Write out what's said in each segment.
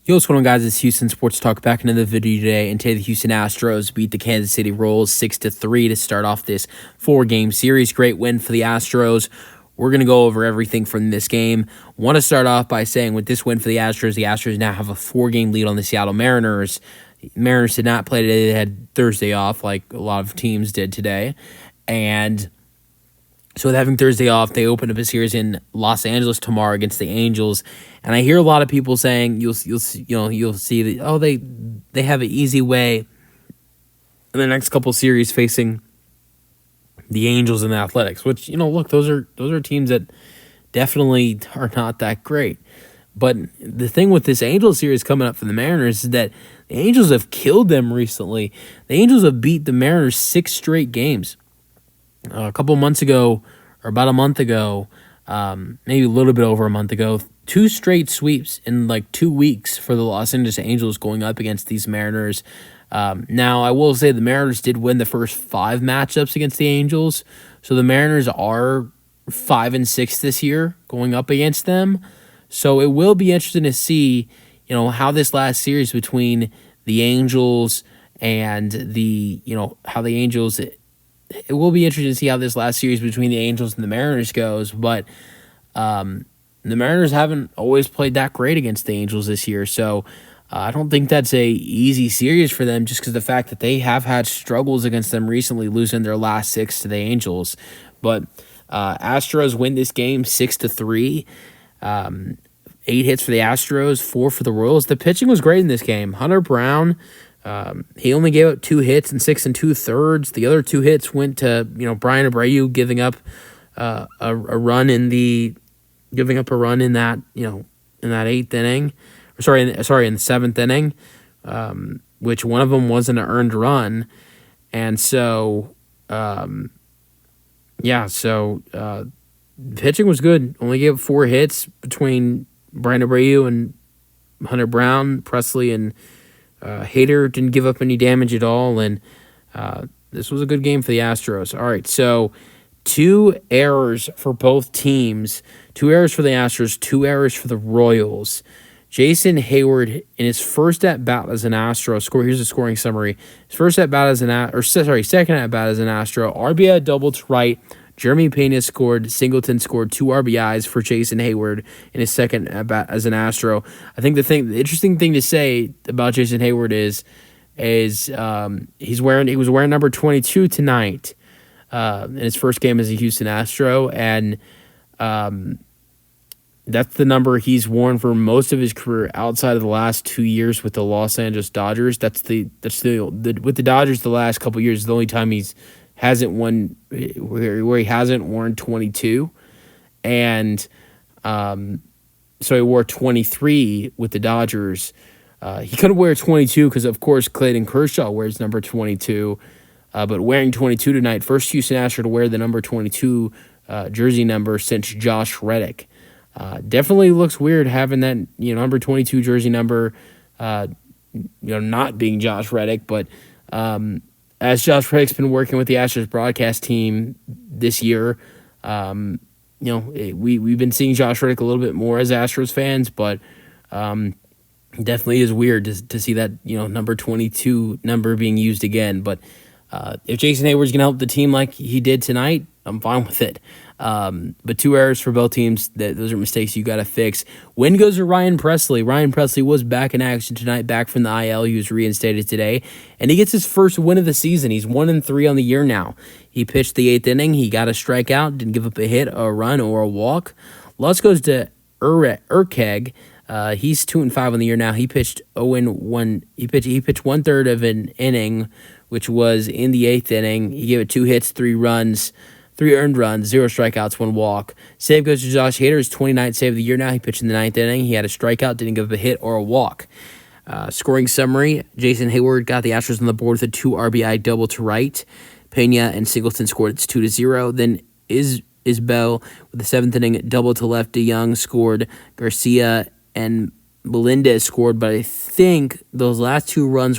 Yo, what's going on, guys? It's Houston Sports Talk back into the video today. And today, the Houston Astros beat the Kansas City Royals 6-3 to start off this 4-game series. Great win for the Astros. We're going to go over everything from this game. Want to start off by saying with this win for the Astros now have a 4-game lead on the Seattle Mariners. The Mariners did not play today. They had Thursday off like a lot of teams did today. And so with having Thursday off, they open up a series in Los Angeles tomorrow against the Angels, and I hear a lot of people saying you'll see that they have an easy way in the next couple series facing the Angels and the Athletics, which look, those are teams that definitely are not that great. But the thing with this Angels series coming up for the Mariners is that the Angels have killed them recently. The Angels have beat the Mariners 6 straight games. A couple months ago, or about a month ago, maybe a little bit over a month ago, 2 straight sweeps in like 2 weeks for the Los Angeles Angels going up against these Mariners. Now, I will say the Mariners did win the first 5 matchups against the Angels, so the Mariners are 5-6 this year going up against them. So it will be interesting to see, how this last series between the Angels and how the Angels. It will be interesting to see how this last series between the Angels and the Mariners goes, but the Mariners haven't always played that great against the Angels this year, so I don't think that's a easy series for them just because of the fact that they have had struggles against them recently, losing their last 6 to the Angels. But Astros win this game 6-3. 8 hits for the Astros, 4 for the Royals. The pitching was great in this game. Hunter Brown, he only gave up 2 hits in 6 2/3. The other 2 hits went to Brian Abreu giving up a run in that in that 8th inning, in the 7th inning, which one of them wasn't an earned run, and so pitching was good. Only gave up 4 hits between Brian Abreu and Hunter Brown. Presley and Hayward didn't give up any damage at all, and this was a good game for the Astros. All right, so 2 errors for both teams. 2 errors for the Astros, 2 errors for the Royals. Jason Hayward, in his first at-bat as an Astro, here's the scoring summary. His first at-bat as second at-bat as an Astro, RBI double to right. Jeremy Pena scored. Singleton scored 2 RBIs for Jason Hayward in his second at-bat as an Astro. I think the interesting thing to say about Jason Hayward is he was wearing number 22 tonight in his first game as a Houston Astro, and that's the number he's worn for most of his career outside of the last 2 years with the Los Angeles Dodgers. With the Dodgers the last couple years is the only time he hasn't won where he hasn't worn 22, and so he wore 23 with the Dodgers. He couldn't wear 22 because, of course, Clayton Kershaw wears number 22, but wearing 22 tonight, first Houston Astro to wear the number 22 jersey number since Josh Reddick. Definitely looks weird having that number 22 jersey number, not being Josh Reddick, but as Josh Reddick's been working with the Astros broadcast team this year, we've been seeing Josh Reddick a little bit more as Astros fans, but definitely is weird to see that number 22 number being used again. But if Jason Hayward's going to help the team like he did tonight, I'm fine with it. But 2 errors for both teams. Those are mistakes you got to fix. Win goes to Ryan Presley. Ryan Presley was back in action tonight, back from the IL. He was reinstated today, and he gets his first win of the season. He's 1-3 on the year now. He pitched the 8th inning. He got a strikeout, didn't give up a hit, a run, or a walk. Loss goes to Urkeg. He's 2-5 on the year now. He pitched 0-1. He pitched 1/3 of an inning, which was in the 8th inning. He gave it 2 hits, 3 runs. 3 earned runs, 0 strikeouts, 1 walk. Save goes to Josh Hader, his 29th save of the year now. He pitched in the 9th inning. He had a strikeout, didn't give up a hit or a walk. Scoring summary, Jason Hayward got the Astros on the board with a 2 RBI double to right. Pena and Singleton scored. It's 2-0. Then Isbell with the 7th inning double to left. DeYoung scored. Garcia and Melendez scored, but I think those last 2 runs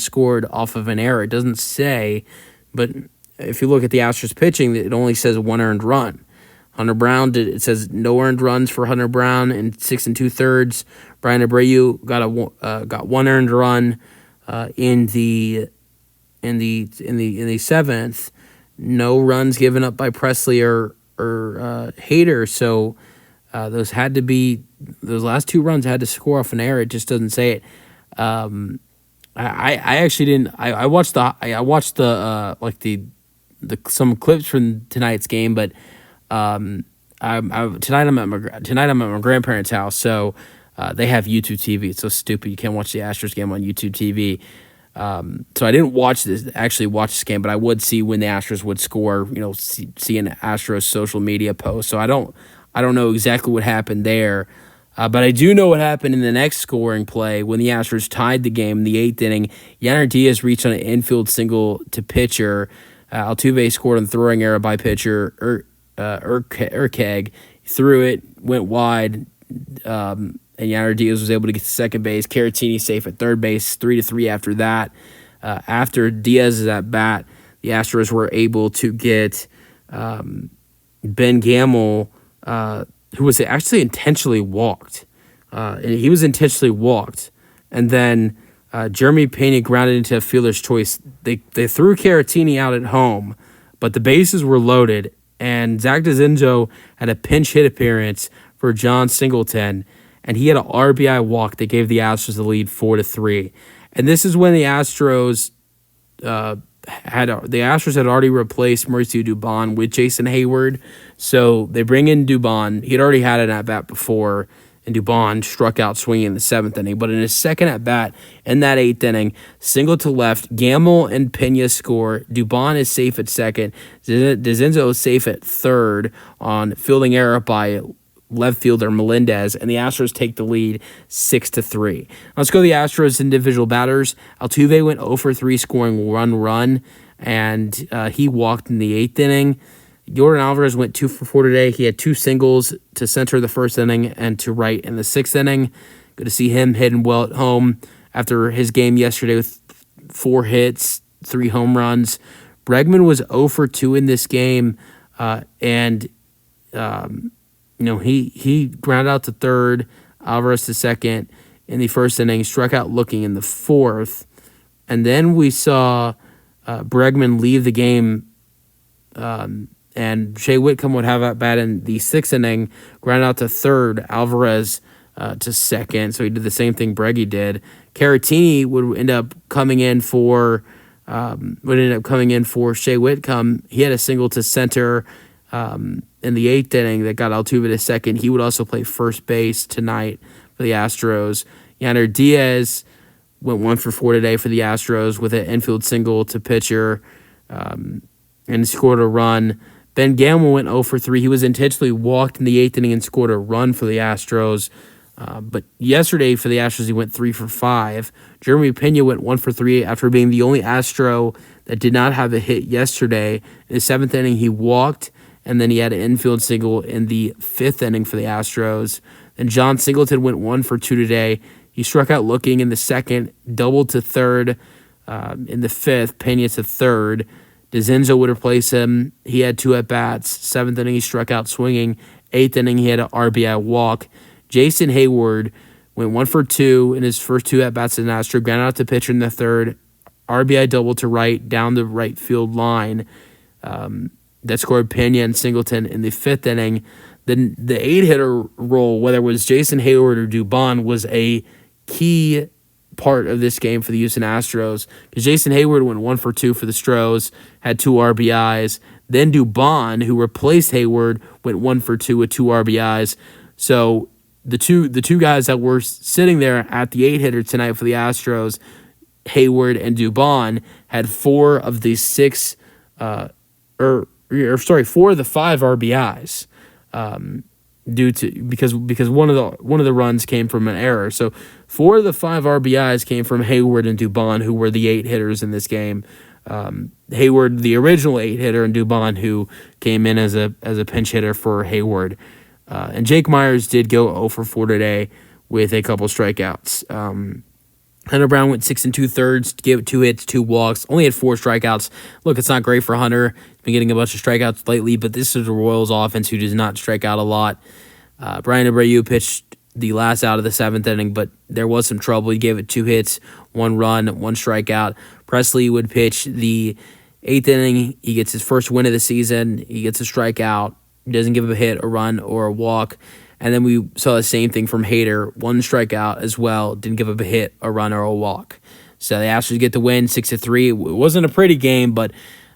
scored off of an error. It doesn't say, but if you look at the Astros pitching, it only says 1 earned run. Hunter Brown it says no earned runs for Hunter Brown in 6 2/3. Brian Abreu got one earned run in the seventh. No runs given up by Presley or Hader. So those last two runs had to score off an error. It just doesn't say it. I actually didn't. I watched some clips from tonight's game, but tonight I'm at my grandparents' house, so they have YouTube TV. It's so stupid you can't watch the Astros game on YouTube TV. So I didn't watch this game, but I would see when the Astros would score. See an Astros social media post. So I don't know exactly what happened there. But I do know what happened in the next scoring play when the Astros tied the game in the 8th inning. Yanner Diaz reached on an infield single to pitcher. Altuve scored on throwing error by pitcher Urkeg. Threw it, went wide, and Yanner Diaz was able to get to second base. Caratini safe at third base, 3-3 after that. After Diaz's at bat, the Astros were able to get Ben Gamel, who was actually intentionally walked. He was intentionally walked. And then Jeremy Pena grounded into a fielder's choice. They threw Caratini out at home, but the bases were loaded, and Zach DeZenzo had a pinch hit appearance for John Singleton, and he had an RBI walk that gave the Astros the lead 4-3. And this is when the Astros had already replaced Mauricio Dubon with Jason Hayward. So they bring in Dubon. He had already had an at-bat before, and Dubon struck out swinging in the 7th inning. But in his second at-bat in that 8th inning, single to left, Gamel and Pena score. Dubon is safe at second. DeZenzo is safe at third on fielding error by left fielder Melendez, and the Astros take the lead 6-3. Let's go to the Astros individual batters. Altuve went 0-for-3 scoring one run, and he walked in the 8th inning. Jordan Alvarez went 2-for-4 today. He had two singles to center the first inning and to right in the 6th inning. Good to see him hitting well at home after his game yesterday with 4 hits, 3 home runs. Bregman was 0-for-2 in this game, he grounded out to third, Alvarez to second in the first inning, struck out looking in the 4th. And then we saw Bregman leave the game, and Shea Whitcomb would have at bat in the 6th inning, ground out to third, Alvarez to second. So he did the same thing Breggy did. Caratini would end up coming in for Shea Whitcomb. He had a single to center in the 8th inning that got Altuve to second. He would also play first base tonight for the Astros. Yanner Diaz went 1-for-4 today for the Astros with an infield single to pitcher and scored a run. Ben Gamel went 0-for-3. He was intentionally walked in the 8th inning and scored a run for the Astros. But yesterday for the Astros, he went 3-for-5. Jeremy Pena went 1-for-3 after being the only Astro that did not have a hit yesterday. In the 7th inning, he walked, and then he had an infield single in the 5th inning for the Astros. Then John Singleton went 1-for-2 today. He struck out looking in the 2nd, doubled to third in the 5th, Pena to third. DeZenzo would replace him. He had 2 at-bats. 7th inning, he struck out swinging. 8th inning, he had an RBI walk. Jason Hayward went 1-for-2 in his first 2 at-bats as an Astro, grounded out to pitcher in the 3rd. RBI double to right, down the right field line. That scored Pena and Singleton in the 5th inning. Then the 8-hitter role, whether it was Jason Hayward or Dubon, was a key part of this game for the Houston Astros, because Jason Hayward went 1-for-2 for the Stros, had 2 RBIs. Then Dubon, who replaced Hayward, went 1-for-2 with 2 RBIs. So the two guys that were sitting there at the 8-hitter tonight for the Astros, Hayward and Dubon, had 4 of the 5 RBIs. Because one of the runs came from an error. So 4 of the 5 RBIs came from Hayward and Dubon, who were the 8 hitters in this game. Hayward, the original 8 hitter, and Dubon, who came in as a pinch hitter for Hayward. And Jake Myers did go 0-for-4 today with a couple strikeouts. Hunter Brown went 6 2/3, gave 2 hits, 2 walks, only had 4 strikeouts. Look, it's not great for Hunter. He's been getting a bunch of strikeouts lately, but this is the Royals offense who does not strike out a lot. Brian Abreu pitched the last out of the 7th inning, but there was some trouble. He gave it 2 hits, 1 run, 1 strikeout. Presley would pitch the 8th inning. He gets his first win of the season. He gets a strikeout. He doesn't give a hit, a run, or a walk. And then we saw the same thing from Hader. 1 strikeout as well. Didn't give up a hit, a run, or a walk. So the Astros get the win, 6-3. It wasn't a pretty game, but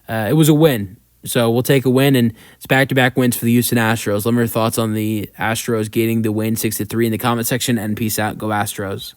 it was a win. So we'll take a win, and it's back-to-back wins for the Houston Astros. Let me know your thoughts on the Astros getting the win, 6-3, in the comment section, and peace out. Go Astros.